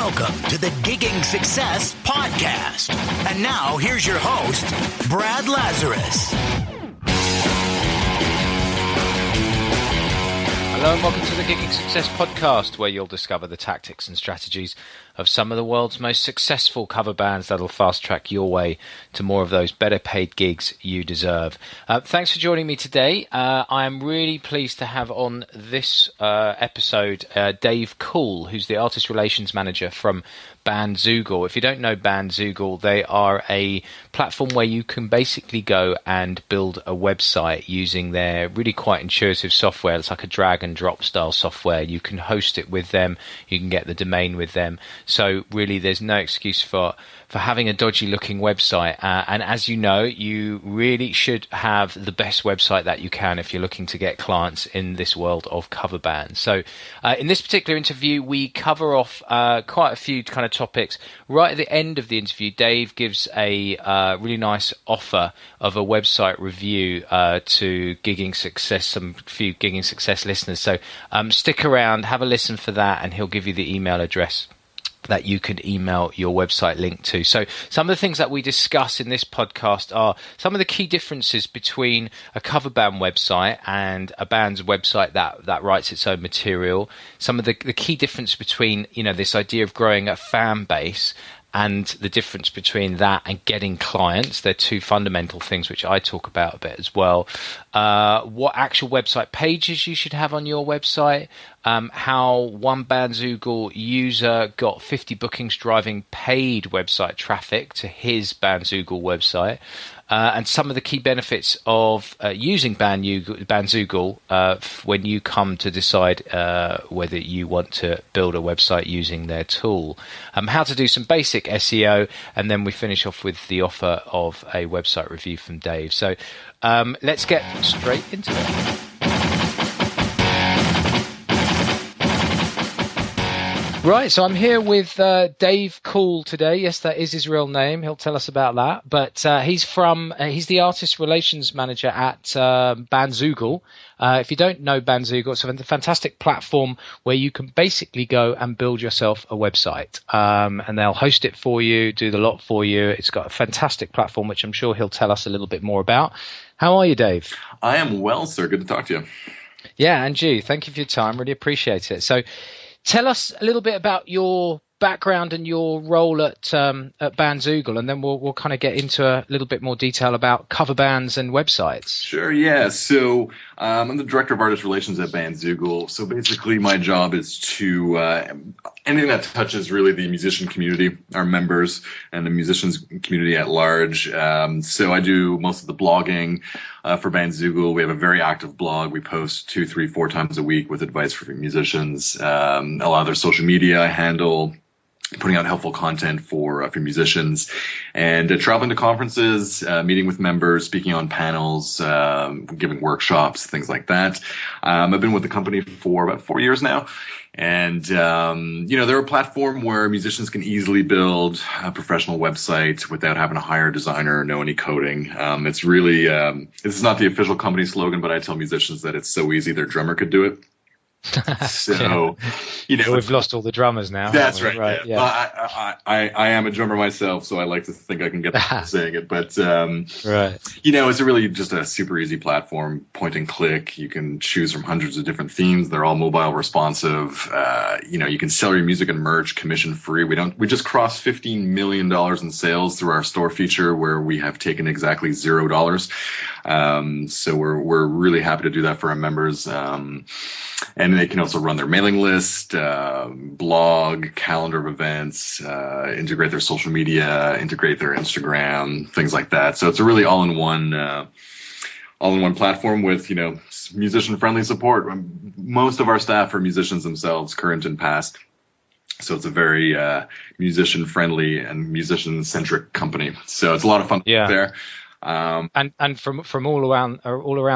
Welcome to the Gigging Success Podcast. And now, here's your host, Brad Lazarus. Hello and welcome to the Gigging Success Podcast, where you'll discover the tactics and strategies of some of the world's most successful cover bands that'll fast-track your way to more of those better paid gigs you deserve. Thanks for joining me today. I am really pleased to have on this episode Dave Cool, who's the Artist Relations Manager from Bandzoogle. If you don't know Bandzoogle, they are a platform where you can basically go and build a website using their really quite intuitive software. It's like a drag and drop style software. You can host it with them. You can get the domain with them. So really there's no excuse for having a dodgy looking website. And as you know, you really should have the best website that you can if you're looking to get clients in this world of cover bands. So in this particular interview, we cover off quite a few kind of topics. Right at the end of the interview, Dave gives a really nice offer of a website review to Gigging Success, some few Gigging Success listeners. So stick around, have a listen for that, and he'll give you the email address that you can email your website link to. So some of the things that we discuss in this podcast are some of the key differences between a cover band website and a band's website that writes its own material. Some of the key difference between, this idea of growing a fan base and the difference between that and getting clients. They're two fundamental things which I talk about a bit as well. What actual website pages you should have on your website. How one Bandzoogle user got 50 bookings driving paid website traffic to his Bandzoogle website. And some of the key benefits of using Bandzoogle when you come to decide whether you want to build a website using their tool. How to do some basic SEO, and then we finish off with the offer of a website review from Dave. So let's get straight into it. Right, so I'm here with Dave Cool today. Yes, that is his real name. He'll tell us about that. But he's the Artist Relations Manager at Bandzoogle. If you don't know Bandzoogle, it's a fantastic platform where you can basically go and build yourself a website. And they'll host it for you, do the lot for you. It's got a fantastic platform, which I'm sure he'll tell us a little bit more about. How are you, Dave? I am well, sir. Good to talk to you. Yeah, and you. Thank you for your time. Really appreciate it. So tell us a little bit about your background and your role at Bandzoogle, and then we'll kind of get into a little bit more detail about cover bands and websites. Sure, yeah. So I'm the Director of Artist Relations at Bandzoogle. So basically my job is to anything that touches really the musician community, our members, and the musicians community at large. So I do most of the blogging for Bandzoogle. We have a very active blog. We post 2, 3, 4 times a week with advice for musicians. A lot of their social media I handle, putting out helpful content for musicians, and traveling to conferences, meeting with members, speaking on panels, giving workshops, things like that. I've been with the company for about 4 years now. And, they're a platform where musicians can easily build a professional website without having to hire a designer or know any coding. It's really, this is not the official company slogan, but I tell musicians that it's so easy their drummer could do it. So, we've lost all the drummers now. That's right. Right. Yeah. Well, I am a drummer myself, so I like to think I can get saying it. But right. It's really just a super easy platform, point and click. You can choose from hundreds of different themes. They're all mobile responsive. You can sell your music and merch commission free. We just crossed $15 million in sales through our store feature, where we have taken exactly $0. So we're really happy to do that for our members. And they can also run their mailing list, blog, calendar of events, integrate their social media, integrate their Instagram, things like that. So it's a really all-in-one platform with, musician-friendly support. Most of our staff are musicians themselves, current and past. So it's a very musician-friendly and musician-centric company. So it's a lot of fun there. And from all around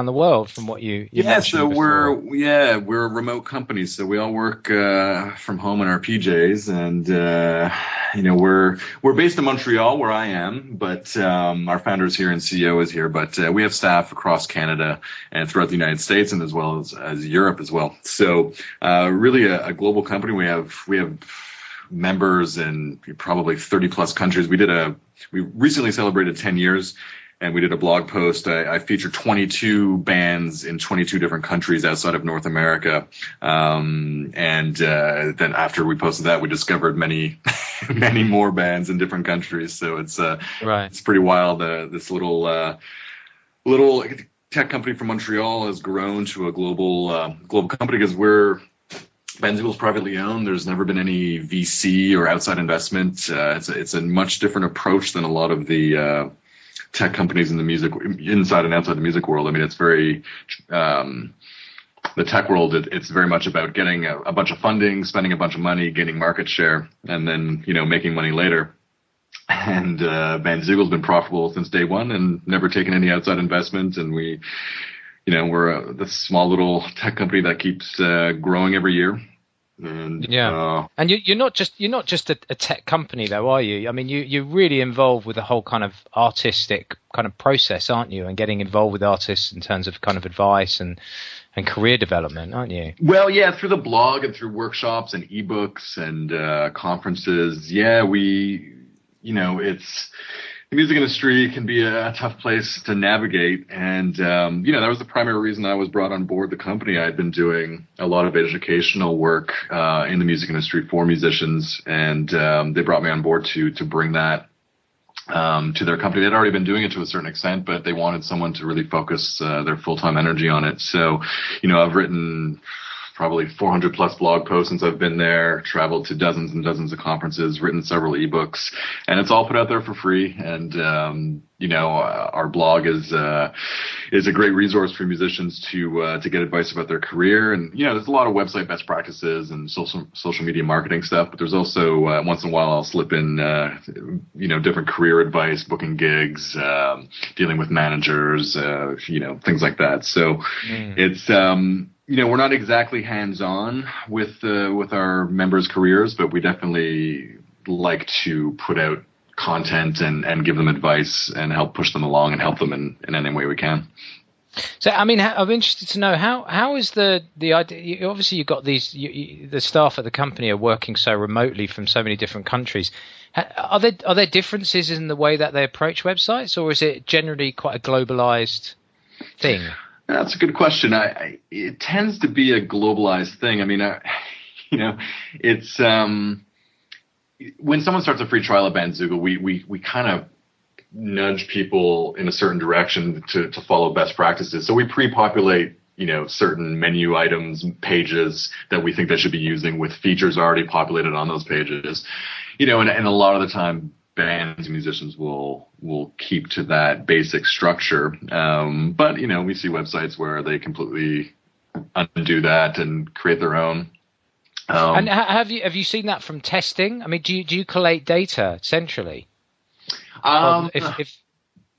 the world, from what you mentioned. So we're a remote company, so we all work from home in our PJs, and we're based in Montreal, where I am, but our founder is here and CEO is here, but we have staff across Canada and throughout the United States, and as well as Europe as well. So really a global company. We have members in probably 30 plus countries. We recently celebrated 10 years. And we did a blog post. I featured 22 bands in 22 different countries outside of North America. And then after we posted that, we discovered many, many more bands in different countries. So it's it's pretty wild. This little tech company from Montreal has grown to a global company because Bandzoogle is privately owned. There's never been any VC or outside investment. It's a much different approach than a lot of the tech companies in the music, inside and outside the music world. I mean, it's very, the tech world, it's very much about getting a bunch of funding, spending a bunch of money, gaining market share, and then, making money later. And Bandzoogle's been profitable since day one and never taken any outside investment. And we're this small little tech company that keeps growing every year. And you're not just a tech company though, are you? I mean, you're really involved with the whole kind of artistic kind of process, aren't you? And getting involved with artists in terms of kind of advice and career development, aren't you? Well, yeah, through the blog and through workshops and ebooks and conferences. Yeah, it's the music industry can be a tough place to navigate. And, that was the primary reason I was brought on board the company. I'd been doing a lot of educational work in the music industry for musicians. And they brought me on board to bring that to their company. They'd already been doing it to a certain extent, but they wanted someone to really focus their full-time energy on it. So, I've written probably 400 plus blog posts since I've been there, traveled to dozens and dozens of conferences, written several ebooks, and it's all put out there for free. And, our blog is a great resource for musicians to get advice about their career. And, there's a lot of website best practices and social media marketing stuff, but there's also, once in a while I'll slip in, different career advice, booking gigs, dealing with managers, things like that. So it's, we're not exactly hands-on with our members' careers, but we definitely like to put out content and give them advice and help push them along and help them in any way we can. So, I mean, I'm interested to know how is the idea? Obviously, you've got the staff at the company are working so remotely from so many different countries. Are there differences in the way that they approach websites, or is it generally quite a globalized thing? That's a good question. It tends to be a globalized thing. I mean, it's when someone starts a free trial at Bandzoogle, we kind of nudge people in a certain direction to follow best practices. So we pre-populate, certain menu items, pages that we think they should be using with features already populated on those pages. And a lot of the time, bands and musicians will keep to that basic structure. But, we see websites where they completely undo that and create their own. And have you seen that from testing? I mean, do you collate data centrally? If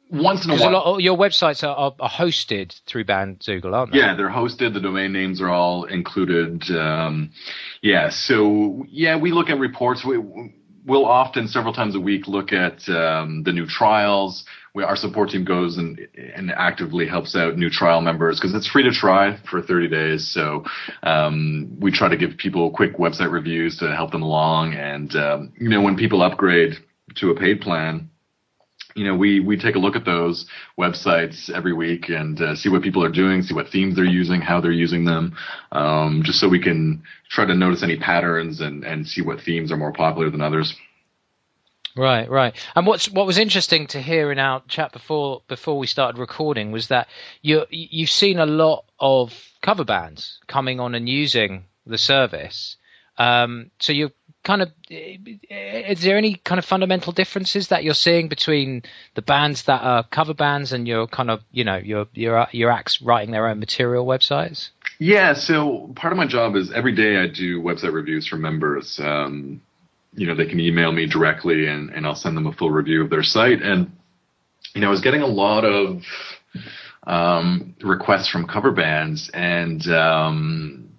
once in a while. Your websites are hosted through Bandzoogle, aren't they? Yeah, they're hosted. The domain names are all included. So we look at reports. We'll often, several times a week, look at the new trials. Our support team goes and actively helps out new trial members because it's free to try for 30 days. So we try to give people quick website reviews to help them along. And, when people upgrade to a paid plan, we take a look at those websites every week and see what people are doing, see what themes they're using, how they're using them, just so we can try to notice any patterns and see what themes are more popular than others. Right. And what was interesting to hear in our chat before we started recording was that you've seen a lot of cover bands coming on and using the service. So you're kind of, is there any kind of fundamental differences that you're seeing between the bands that are cover bands and your kind of, your acts writing their own material websites? Yeah. So part of my job is every day I do website reviews for members. They can email me directly and I'll send them a full review of their site. And, I was getting a lot of requests from cover bands and,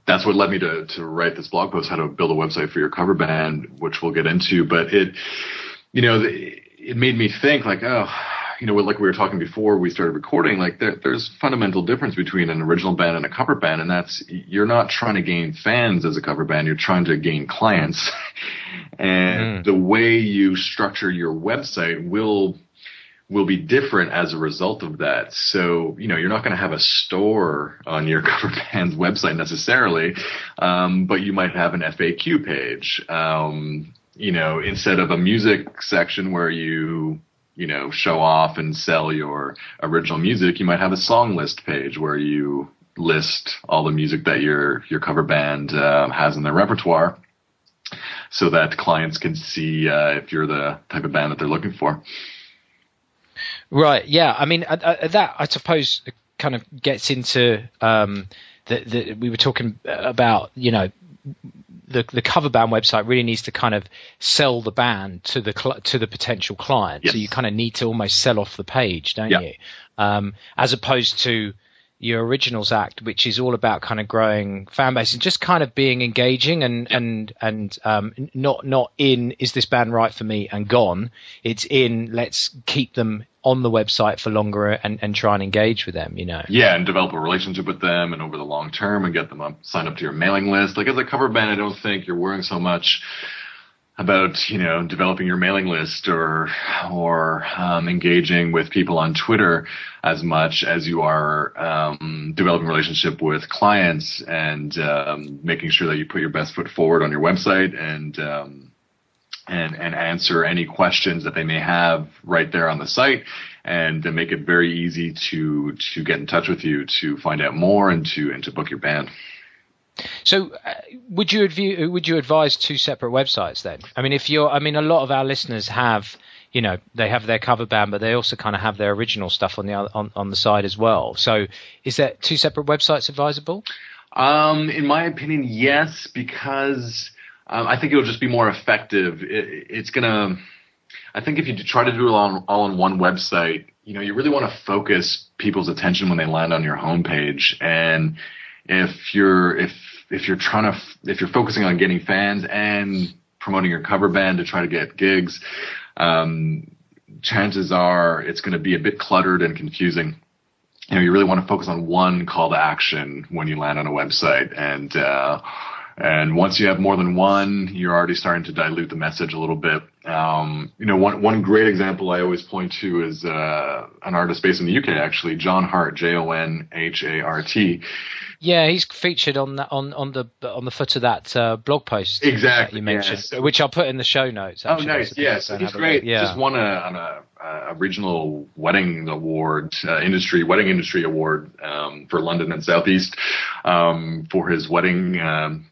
that's what led me to write this blog post, how to build a website for your cover band, which we'll get into. But it made me think like, like we were talking before we started recording, like there's fundamental difference between an original band and a cover band, and that's you're not trying to gain fans as a cover band, you're trying to gain clients. And the way you structure your website will be different as a result of that. So, you're not going to have a store on your cover band's website necessarily, but you might have an FAQ page, instead of a music section where you show off and sell your original music. You might have a song list page where you list all the music that your cover band has in their repertoire, so that clients can see if you're the type of band that they're looking for. Right. Yeah. I mean, that I suppose kind of gets into we were talking about, the cover band website really needs to kind of sell the band to the potential client. Yes. So you kind of need to almost sell off the page, don't you? As opposed to your originals act, which is all about kind of growing fan base and just kind of being engaging and not in, is this band right for me and gone. It's in, let's keep them on the website for longer and try and engage with them, Yeah, and develop a relationship with them and over the long term and get them signed up to your mailing list. Like as a cover band, I don't think you're worrying so much about, developing your mailing list or engaging with people on Twitter as much as you are developing a relationship with clients and making sure that you put your best foot forward on your website and answer any questions that they may have right there on the site, and to make it very easy to get in touch with you to find out more and to book your band. So, would you advise two separate websites then? I mean, a lot of our listeners have, they have their cover band, but they also kind of have their original stuff on the side as well. So, is that two separate websites advisable? In my opinion, yes, because I think it'll just be more effective. I think if you try to do it all on one website, you really want to focus people's attention when they land on your homepage. And if you're focusing on getting fans and promoting your cover band to try to get gigs, chances are it's going to be a bit cluttered and confusing. You really want to focus on one call to action when you land on a website, and once you have more than one, you're already starting to dilute the message a little bit. One great example I always point to is an artist based in the UK, actually, John Hart, JONHART. Yeah, he's featured on the foot of that blog post exactly that you mentioned, yes. which I'll put in the show notes. Actually. Oh, nice. Yes, he's great. Yeah. Just won a regional wedding award, wedding industry award for London and Southeast for his wedding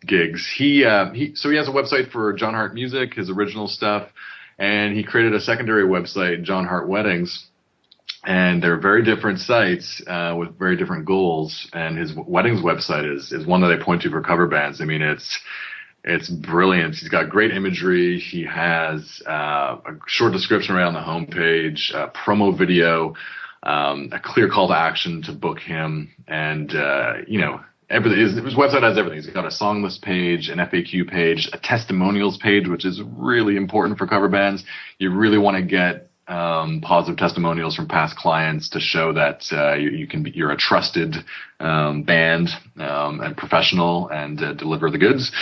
gigs. So he has a website for John Hart Music, his original stuff, and he created a secondary website, John Hart Weddings. And they're very different sites with very different goals. And his weddings website is one that I point to for cover bands. I mean, it's brilliant. He's got great imagery. He has a short description around the homepage, a promo video, a clear call to action to book him, and everything. His website has everything. He's got a song list page, an FAQ page, a testimonials page, which is really important for cover bands. You really want to get positive testimonials from past clients to show that you're a trusted band and professional and deliver the goods.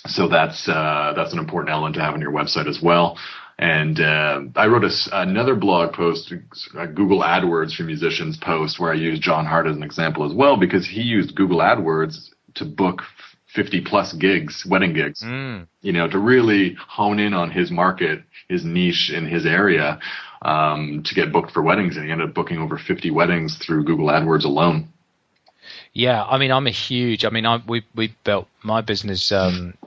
So that's an important element to have on your website as well. And I wrote another blog post, a Google AdWords for musicians post, where I used John Hart as an example as well, because he used Google AdWords to book 50 plus gigs, wedding gigs, to really hone in on his market, his niche in his area, to get booked for weddings. And he ended up booking over 50 weddings through Google AdWords alone. Yeah. I mean, we built my business, marketing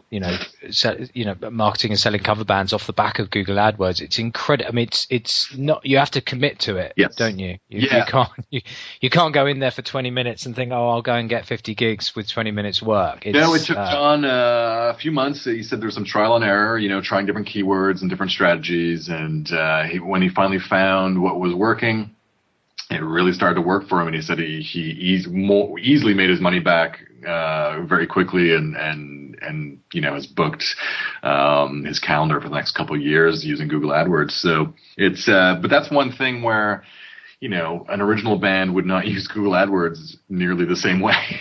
and selling cover bands off the back of Google AdWords. It's incredible. I mean, it's not, you have to commit to it, yes. Don't you? Yeah. You can't go in there for 20 minutes and think, I'll go and get 50 gigs with 20 minutes work. It took John a few months. He said there was some trial and error, trying different keywords and different strategies. And when he finally found what was working, it really started to work for him. And he said he more easily made his money back very quickly and and has booked his calendar for the next couple of years using Google AdWords. So it's but that's one thing where an original band would not use Google AdWords nearly the same way.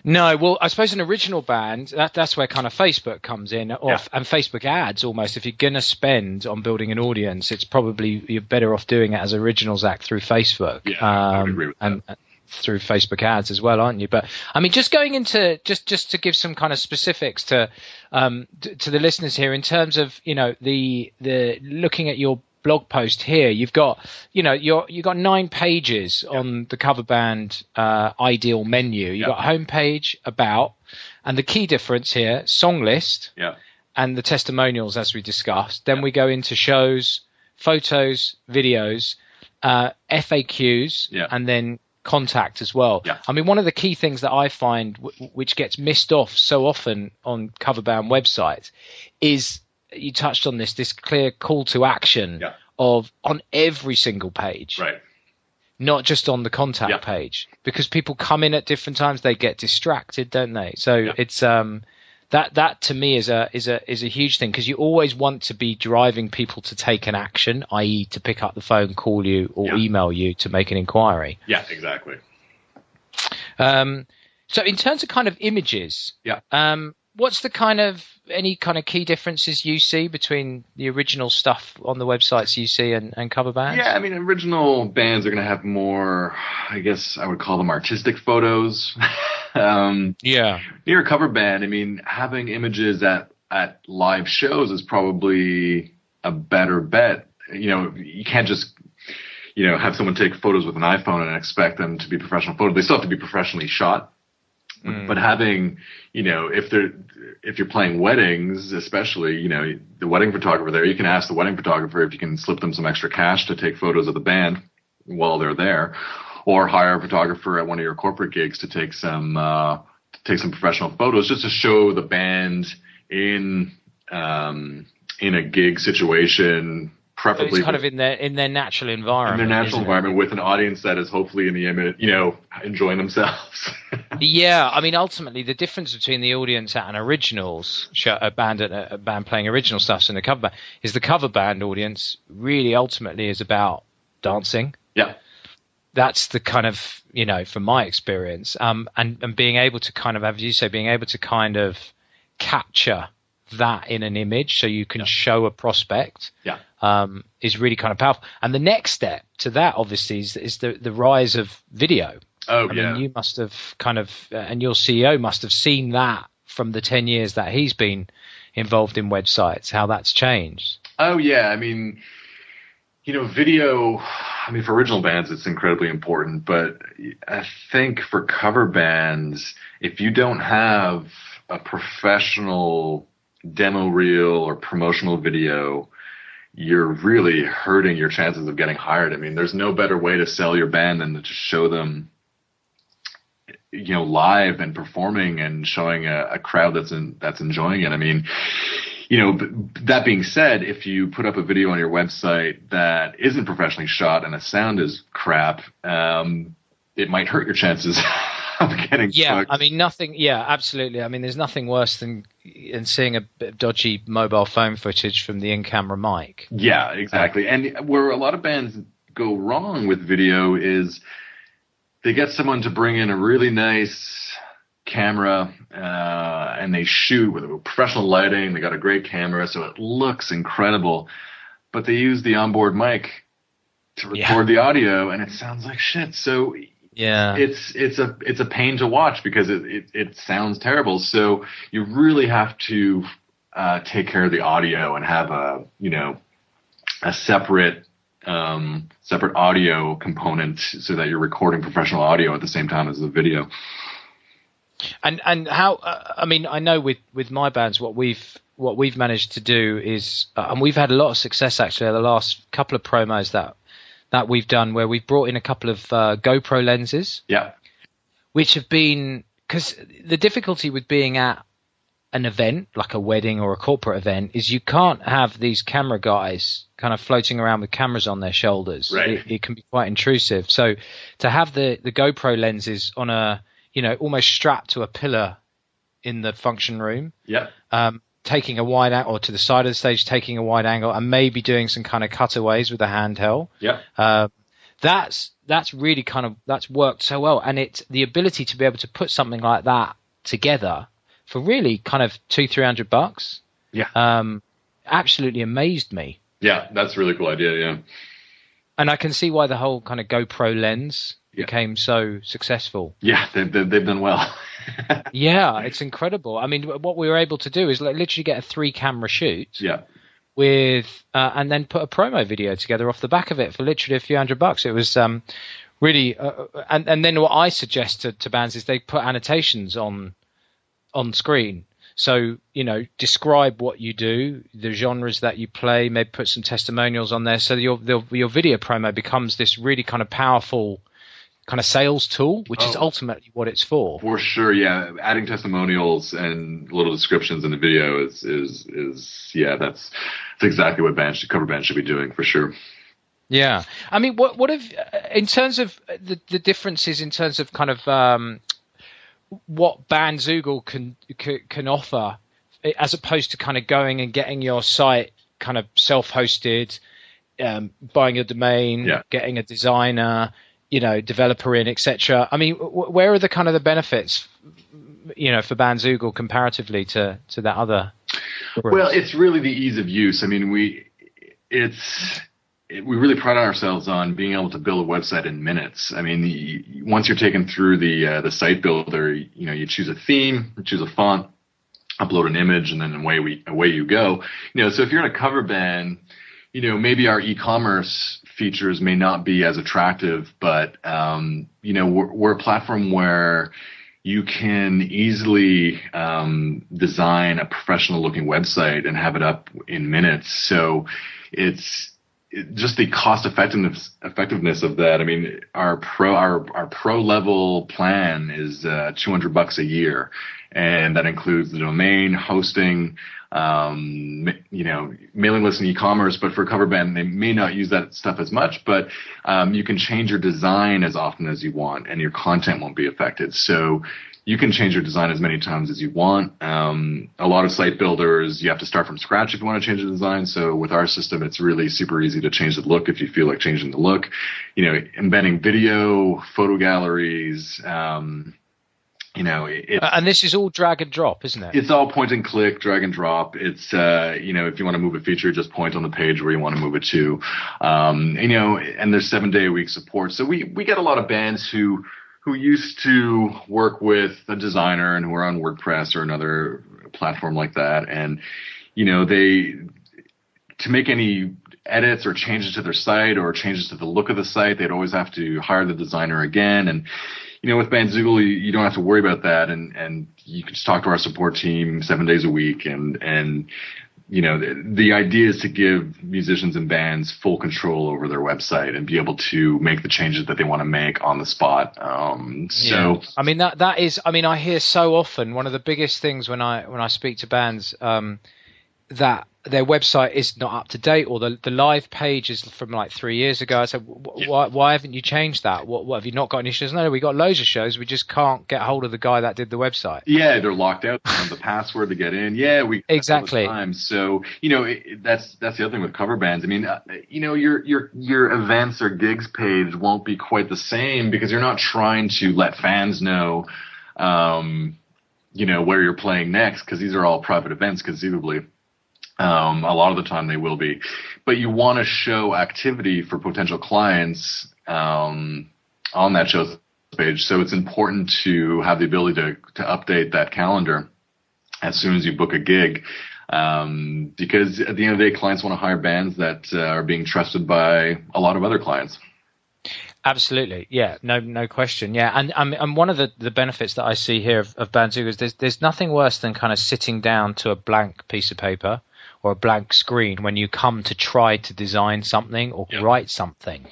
No, well, I suppose an original band, that's where kind of Facebook comes in, and Facebook ads almost. If you're going to spend on building an audience, it's probably you're better off doing it as originals act through Facebook. Yeah, I would agree with that. And through Facebook ads as well, aren't you? But I mean, just going into just to give some kind of specifics to the listeners here in terms of the looking at your blog post here, you've got you've got 9 pages on the cover band ideal menu. You've got homepage, about, and the key difference here, song list, and the testimonials as we discussed. Then we go into shows, photos, videos, FAQs, and then contact as well. I mean, one of the key things that I find which gets missed off so often on cover band websites is, you touched on this clear call to action on every single page, right? Not just on the contact page, because people come in at different times, they get distracted, don't they? So it's that to me is a huge thing, because you always want to be driving people to take an action, i.e. to pick up the phone, call you, or email you to make an inquiry. Yeah, exactly. So in terms of kind of images, what's the any kind of key differences you see between the original stuff on the websites you see and cover bands? Yeah, I mean, original bands are going to have more, I guess I would call them artistic photos. Near a cover band, I mean, having images at live shows is probably a better bet. You can't just have someone take photos with an iPhone and expect them to be professional photos. They still have to be professionally shot. But having, if you're playing weddings, especially, the wedding photographer there, you can ask the wedding photographer if you can slip them some extra cash to take photos of the band while they're there, or hire a photographer at one of your corporate gigs to take some professional photos, just to show the band in a gig situation. Preferably it's kind of in their natural environment. In their natural environment with an audience that is hopefully in the image, enjoying themselves. Yeah, I mean, ultimately, the difference between the audience at an originals show, a band playing original stuff, and a cover band, is the cover band audience really ultimately is about dancing. Yeah, that's the kind of from my experience, and being able to kind of, as you say, being able to kind of capture that in an image so you can show a prospect is really kind of powerful. And the next step to that obviously is the rise of video. I mean, you must have kind of and your CEO must have seen that from the 10 years that he's been involved in websites, how that's changed. I mean, video, I mean, for original bands it's incredibly important, but I think for cover bands, if you don't have a professional demo reel or promotional video, you're really hurting your chances of getting hired. I mean, there's no better way to sell your band than to just show them, live and performing and showing a crowd that's enjoying it. I mean, that being said, if you put up a video on your website that isn't professionally shot and the sound is crap, it might hurt your chances. I mean, nothing. Yeah, absolutely. I mean, there's nothing worse than seeing a bit of dodgy mobile phone footage from the in-camera mic. Yeah, exactly. And where a lot of bands go wrong with video is they get someone to bring in a really nice camera and they shoot with professional lighting. They got a great camera, so it looks incredible. But they use the onboard mic to record the audio, and it sounds like shit. So it's a pain to watch because it sounds terrible. So you really have to take care of the audio and have a separate audio component so that you're recording professional audio at the same time as the video. And how I mean, I know with my bands what we've managed to do is and we've had a lot of success actually the last couple of promos that we've done where we've brought in a couple of GoPro lenses, which have been, because the difficulty with being at an event like a wedding or a corporate event is you can't have these camera guys kind of floating around with cameras on their shoulders. Right. It can be quite intrusive. So to have the GoPro lenses on a almost strapped to a pillar in the function room. Yeah. Taking a wide angle, or to the side of the stage, taking a wide angle, and maybe doing some kind of cutaways with a handheld. Yeah. That's really that's worked so well, and it's the ability to be able to put something like that together for really kind of $200-300. Yeah. Absolutely amazed me. Yeah, that's a really cool idea. Yeah. And I can see why the whole kind of GoPro lens became so successful. Yeah, they've done well. Yeah, it's incredible. I mean, what we were able to do is literally get a 3-camera shoot. Yeah. With and then put a promo video together off the back of it for literally a few $100. It was really and then what I suggest to bands is they put annotations on screen. So, describe what you do, the genres that you play, maybe put some testimonials on there. So your video promo becomes this really kind of powerful kind of sales tool, which is ultimately what it's for. For sure, yeah. Adding testimonials and little descriptions in the video is that's exactly what cover bands should be doing, for sure. Yeah, I mean, what if in terms of the differences in terms of kind of what Bandzoogle can offer, as opposed to kind of going and getting your site kind of self-hosted, buying a domain, getting a designer, developer in, etc. I mean, where are the kind of the benefits, for Bandzoogle comparatively to that other group? Well, it's really the ease of use. I mean, we really pride ourselves on being able to build a website in minutes. I mean, once you're taken through the site builder, you choose a theme, choose a font, upload an image, and then away you go. So if you're in a cover band, maybe our e-commerce features may not be as attractive, but we're a platform where you can easily design a professional looking website and have it up in minutes. So it's just the cost effectiveness of that. I mean, our pro level plan is $200 a year, and that includes the domain, hosting, mailing list and e-commerce. But for a cover band, they may not use that stuff as much, but you can change your design as often as you want, and your content won't be affected. So you can change your design as many times as you want. A lot of site builders, you have to start from scratch if you want to change the design. So with our system, it's really super easy to change the look if you feel like changing the look. Embedding video, photo galleries. And this is all drag and drop, isn't it? It's all point and click, drag and drop. It's if you want to move a feature, just point on the page where you want to move it to. And there's 7-day-a-week support. So we get a lot of bands who used to work with a designer and who are on WordPress or another platform like that. And, to make any edits or changes to their site or changes to the look of the site, they'd always have to hire the designer again. And, with Bandzoogle, you don't have to worry about that. And you can just talk to our support team 7 days a week. And the idea is to give musicians and bands full control over their website and be able to make the changes that they want to make on the spot. I mean, that is, I hear so often, one of the biggest things when I speak to bands, that their website is not up to date, or the live page is from like 3 years ago. I said, why haven't you changed that? What have you not got any shows? No, we got loads of shows. We just can't get hold of the guy that did the website. Yeah, they're locked out. The password to get in. Yeah, we exactly. All the time. So that's the other thing with cover bands. I mean, your events or gigs page won't be quite the same because you're not trying to let fans know, where you're playing next, because these are all private events, conceivably. A lot of the time they will be, but you want to show activity for potential clients on that show's page. So it's important to have the ability to update that calendar as soon as you book a gig, because at the end of the day, clients want to hire bands that are being trusted by a lot of other clients. Absolutely, yeah, no question, yeah, and one of the benefits that I see here of Bandzoogle is there's nothing worse than kind of sitting down to a blank piece of paper or a blank screen when you come to try to design something or write something.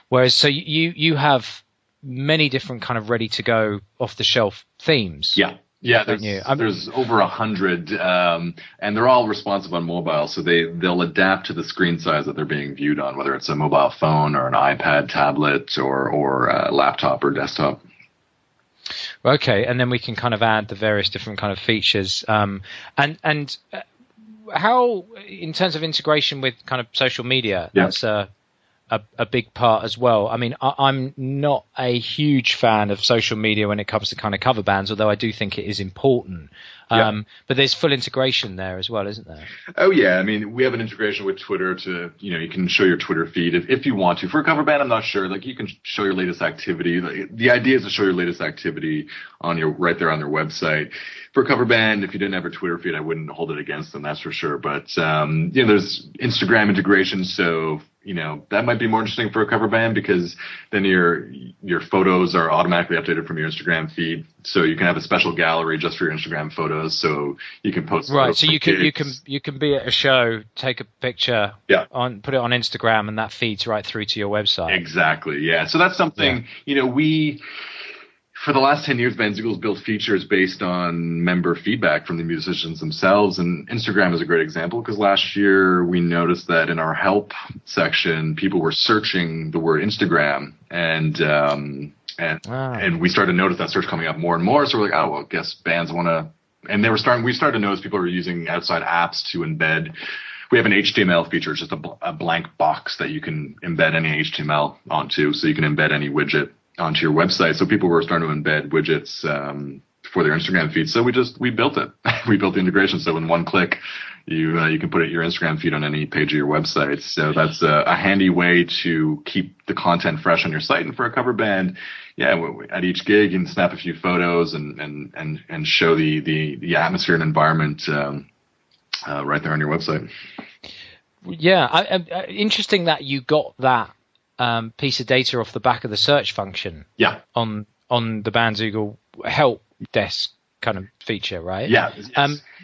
Whereas, so you have many different kind of ready to go off the shelf themes. Yeah, there's over 100, and they're all responsive on mobile, so they'll adapt to the screen size that they're being viewed on, whether it's a mobile phone or an iPad, tablet, or laptop or desktop. Okay, and then we can kind of add the various different kind of features. And how, in terms of integration with kind of social media, that's a big part as well. I mean, I'm not a huge fan of social media when it comes to kind of cover bands, although I do think it is important. But there's full integration there as well, isn't there? Oh yeah, I mean, we have an integration with Twitter to, you can show your Twitter feed if you want to. For a cover band, I'm not sure. Like, you can show your latest activity. The idea is to show your latest activity right there on their website. For a cover band, if you didn't have a Twitter feed, I wouldn't hold it against them, that's for sure. But there's Instagram integration, so that might be more interesting for a cover band, because then your photos are automatically updated from your Instagram feed. So you can have a special gallery just for your Instagram photos, so you can post. Right. So you can be at a show, take a picture, put it on Instagram, and that feeds right through to your website. Exactly. Yeah. So that's something we. For the last 10 years, Bandzoogle's built features based on member feedback from the musicians themselves. And Instagram is a great example, because last year we noticed that in our help section, people were searching the word Instagram, and we started to notice that search coming up more and more. So we're like, oh, well, I guess bands want to, and we started to notice people were using outside apps to embed. We have an HTML feature, it's just a blank box that you can embed any HTML onto, so you can embed any widget onto your website. So people were starting to embed widgets for their Instagram feed. So we built it. We built the integration. So in one click, you can put your Instagram feed on any page of your website. So that's a handy way to keep the content fresh on your site. And for a cover band, at each gig, you can snap a few photos and show the atmosphere and environment right there on your website. Yeah, interesting that you got that piece of data off the back of the search function on the Bandzoogle help desk kind of feature, right? Yes.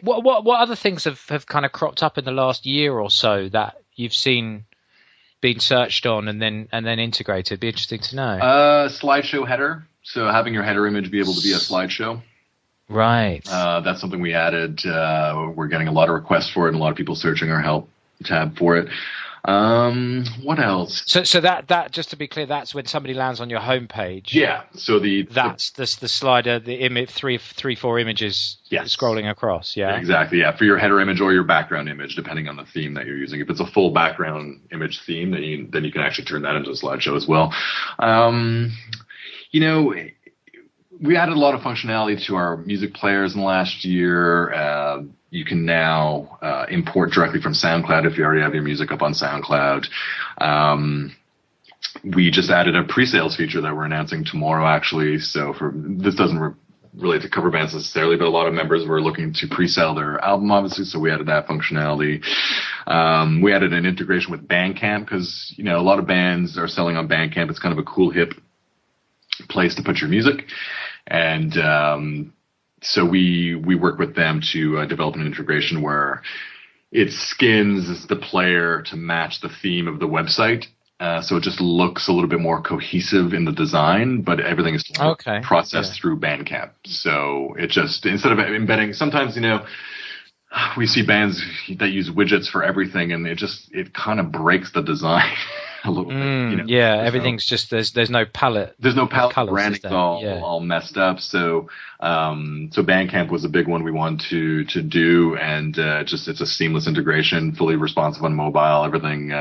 What other things have kind of cropped up in the last year or so that you've seen being searched on and then integrated? It'd be interesting to know. Slideshow header, so having your header image be able to be a slideshow. Right. That's something we added. We're getting a lot of requests for it and a lot of people searching our help tab for it. What else? So that just to be clear, that's when somebody lands on your homepage. Yeah. So that's the slider, the image, four images scrolling across. Yeah. Exactly. Yeah. For your header image or your background image, depending on the theme that you're using. If it's a full background image theme, then you can actually turn that into a slideshow as well. We added a lot of functionality to our music players in the last year. You can now import directly from SoundCloud if you already have your music up on SoundCloud. We just added a pre-sales feature that we're announcing tomorrow, actually. So this doesn't relate to cover bands necessarily, but a lot of members were looking to pre-sell their album, obviously. So we added that functionality. We added an integration with Bandcamp, because a lot of bands are selling on Bandcamp. It's kind of a cool, hip place to put your music. And so we work with them to develop an integration where it skins the player to match the theme of the website. So it just looks a little bit more cohesive in the design, but everything is processed through Bandcamp. So it just, instead of embedding, sometimes, we see bands that use widgets for everything, and it kind of breaks the design a little bit. Everything's just there's no palette. There's no palette. Branding's all messed up. So Bandcamp was a big one we wanted to do, and it's a seamless integration, fully responsive on mobile. Everything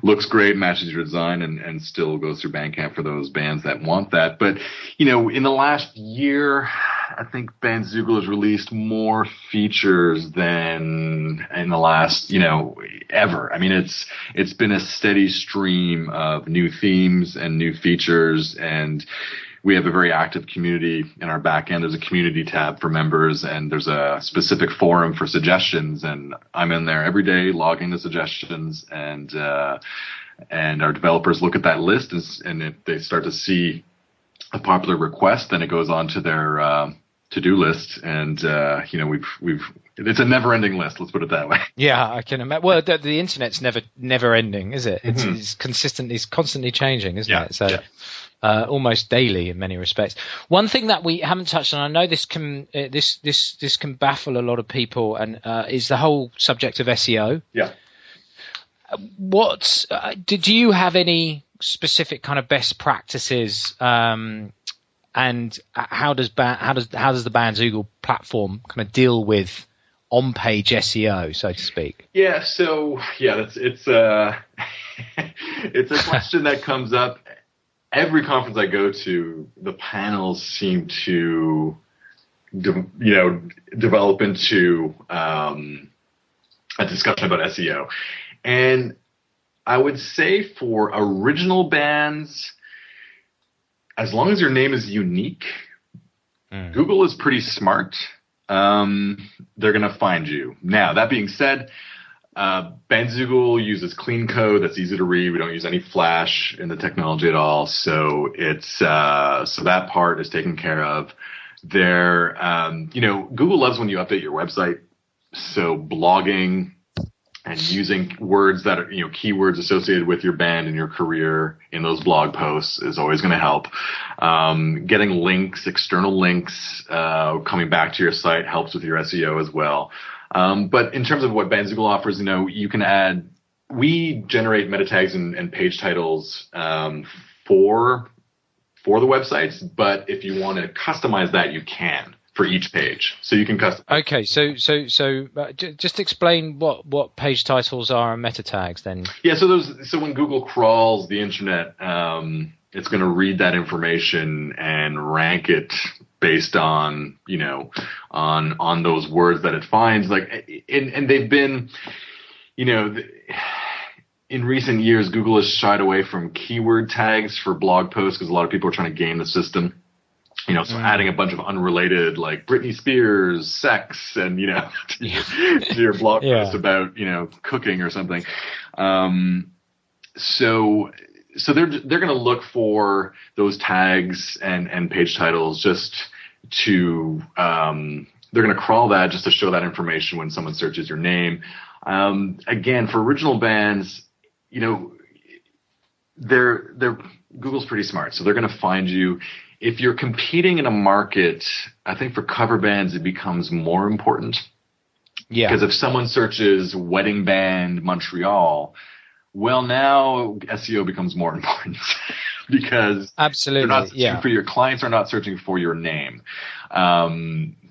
looks great, matches your design, and still goes through Bandcamp for those bands that want that. But in the last year, I think Bandzoogle has released more features than in the last, ever. I mean, it's been a steady stream of new themes and new features, and we have a very active community in our back end. There's a community tab for members, and there's a specific forum for suggestions, and I'm in there every day logging the suggestions, and our developers look at that list, and if they start to see a popular request, then it goes on to their to-do list, and we've it's a never-ending list. Let's put it that way. Yeah, I can imagine. Well, the internet's never-ending, is it? It's constantly changing, isn't it? So almost daily in many respects. One thing that we haven't touched on, I know this can baffle a lot of people, and is the whole subject of SEO. Yeah. Do you have any specific kind of best practices and how does the Bandzoogle platform kind of deal with on-page SEO, so to speak? Yeah, so it's it's a question that comes up every conference I go to. The panels seem to develop into a discussion about SEO, and I would say for original bands, as long as your name is unique, Google is pretty smart. They're going to find you. Now, that being said, Bandzoogle uses clean code that's easy to read. We don't use any Flash in the technology at all. So it's so that part is taken care of. There, Google loves when you update your website. So blogging and using words that are, keywords associated with your band and your career in those blog posts is always going to help. Getting links, external links, coming back to your site helps with your SEO as well. But in terms of what Bandzoogle offers, you can we generate meta tags and page titles, for the websites, but if you want to customize that, you can. For each page, so you can custom. Okay, so just explain what page titles are and meta tags then. Yeah, so when Google crawls the internet, it's going to read that information and rank it based on on those words that it finds. And they've been, in recent years, Google has shied away from keyword tags for blog posts because a lot of people are trying to game the system. So adding a bunch of unrelated, like Britney Spears, sex, and to your blog post about cooking or something. So they're going to look for those tags and page titles just to they're going to crawl that just to show that information when someone searches your name. Again, for original bands, Google's pretty smart, so they're going to find you. If you're competing in a market, I think for cover bands, it becomes more important. Yeah. Because if someone searches wedding band Montreal, well, now SEO becomes more important because absolutely, they're not searching for your clients are not searching for your name.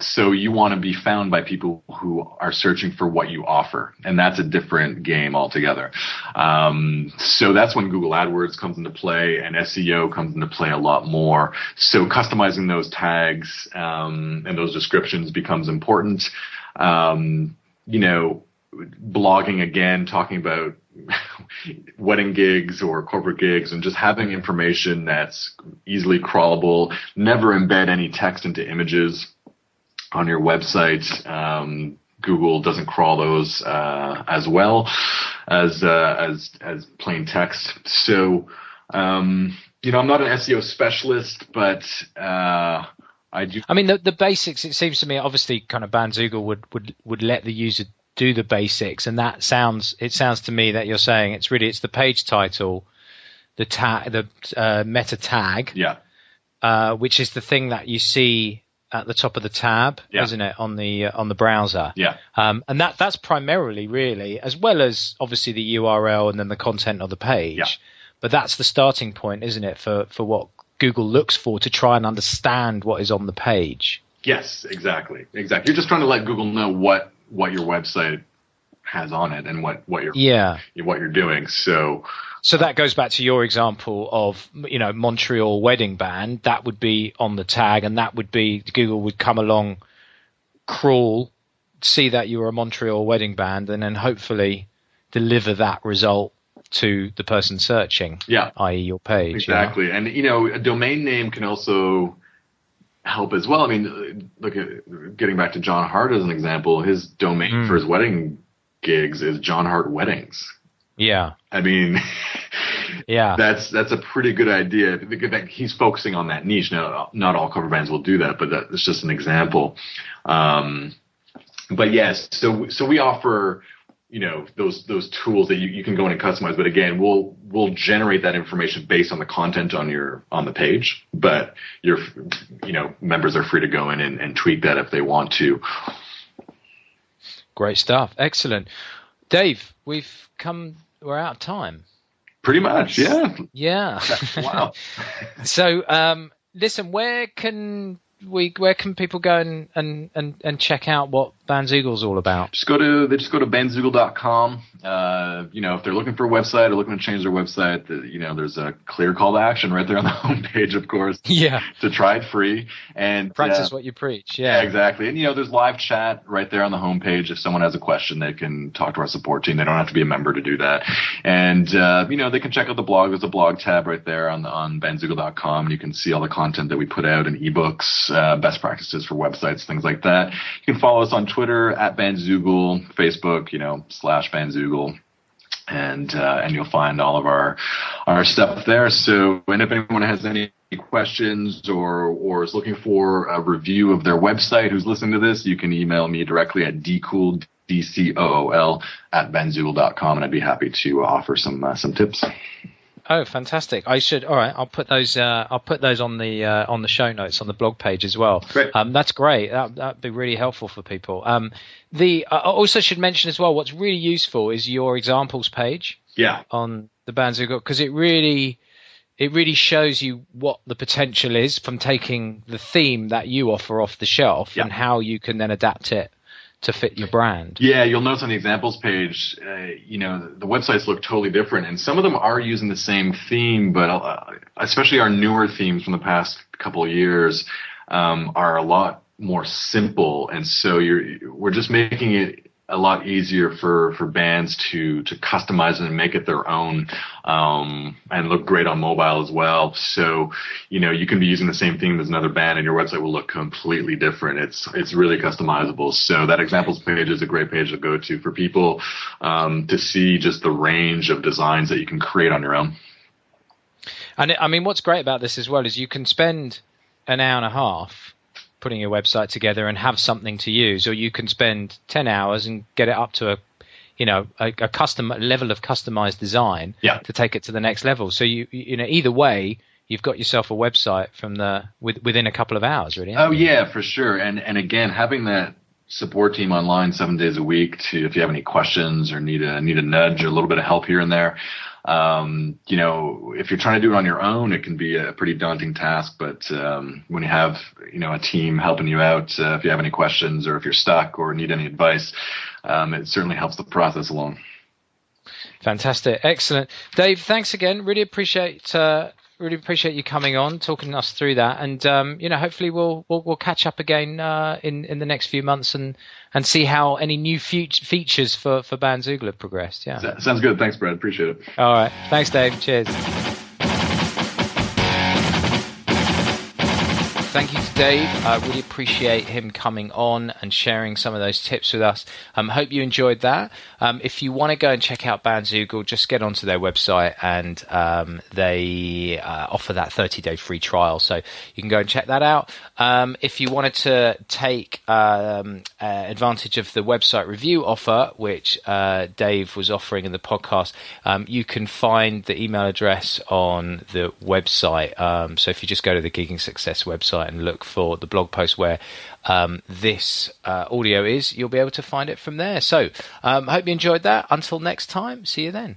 So you want to be found by people who are searching for what you offer, and that's a different game altogether. So that's when Google AdWords comes into play, and SEO comes into play a lot more. So customizing those tags and those descriptions becomes important. Blogging again, talking about wedding gigs or corporate gigs, and just having information that's easily crawlable. Never embed any text into images on your website. Google doesn't crawl those as well as plain text. So I'm not an SEO specialist, but I do. I mean, the basics. It seems to me, obviously, kind of Bandzoogle would let the user do the basics, and it sounds to me that you're saying it's the page title, the meta tag, which is the thing that you see at the top of the tab, isn't it, on the browser? Yeah. And that's primarily really, as well as obviously the URL and then the content of the page. Yeah. But that's the starting point, isn't it, for what Google looks for to try and understand what is on the page. Yes, exactly. You're just trying to let Google know what your website has on it and what you're doing. So that goes back to your example of Montreal wedding band. That would be on the tag, and that would be Google would come along, crawl, see that you were a Montreal wedding band, and then hopefully deliver that result to the person searching, i.e. your page. Exactly. And a domain name can also help as well. I mean, look at getting back to John Hart as an example. His domain for his wedding gigs is John Hart Weddings. Yeah. I mean, that's a pretty good idea. He's focusing on that niche. Now, not all cover bands will do that, but that's just an example. But yes, so we offer those tools that you can go in and customize. But again, we'll generate that information based on the content on the page. But your members are free to go in and tweak that if they want to. Great stuff. Excellent. Dave, we're out of time. Pretty much, yeah. Yeah. Wow. So listen, where can people go and check out what Bandzoogle's all about? They just go to bandzoogle.com. If they're looking for a website or looking to change their website, there's a clear call to action right there on the homepage, of course. Yeah. To try it free and practice what you preach. Yeah, exactly. And there's live chat right there on the homepage. If someone has a question, they can talk to our support team. They don't have to be a member to do that. And they can check out the blog. There's a blog tab right there on bandzoogle.com. You can see all the content that we put out in ebooks, best practices for websites, things like that. You can follow us on Twitter at Bandzoogle, Facebook, /Bandzoogle. And you'll find all of our stuff there. So, and if anyone has any questions or is looking for a review of their website who's listening to this, you can email me directly at dcool, DCOOL, @bandzoogle.com, and I'd be happy to offer some tips. Oh, fantastic! All right, I'll put those on the show notes on the blog page as well. Great. That's great. That'd be really helpful for people. I also should mention as well, what's really useful is your examples page. Yeah. On the Bandzoogle, because it really shows you what the potential is from taking the theme that you offer off the shelf and how you can then adapt it to fit your brand. Yeah, you'll notice on the examples page, the websites look totally different, and some of them are using the same theme, but especially our newer themes from the past couple of years are a lot more simple, and so we're just making it a lot easier for bands to customize it and make it their own, and look great on mobile as well. So, you can be using the same theme as another band and your website will look completely different. It's really customizable. So that examples page is a great page to go to for people, to see just the range of designs that you can create on your own. And what's great about this as well is you can spend an hour and a half putting your website together and have something to use, or you can spend 10 hours and get it up to a custom level of customized design to take it to the next level. So either way, you've got yourself a website within a couple of hours, really. Oh yeah, for sure. And again, having that support team online 7 days a week if you have any questions or need a nudge or a little bit of help here and there. If you're trying to do it on your own, it can be a pretty daunting task. But when you have, a team helping you out, if you have any questions or if you're stuck or need any advice, it certainly helps the process along. Fantastic. Excellent. Dave, thanks again. Really appreciate you coming on, talking us through that. And, hopefully we'll catch up again in the next few months and see how any new features for Bandzoogle have progressed. Yeah. Sounds good. Thanks, Brad. Appreciate it. All right. Thanks, Dave. Cheers. Thank you to Dave. I really appreciate him coming on and sharing some of those tips with us. Hope you enjoyed that. If you want to go and check out Bandzoogle, just get onto their website and they offer that 30-day free trial. So you can go and check that out. If you wanted to take advantage of the website review offer, which Dave was offering in the podcast, you can find the email address on the website. So if you just go to the Gigging Success website and look for the blog post where this audio is, you'll be able to find it from there. So hope you enjoyed that. Until next time, see you then.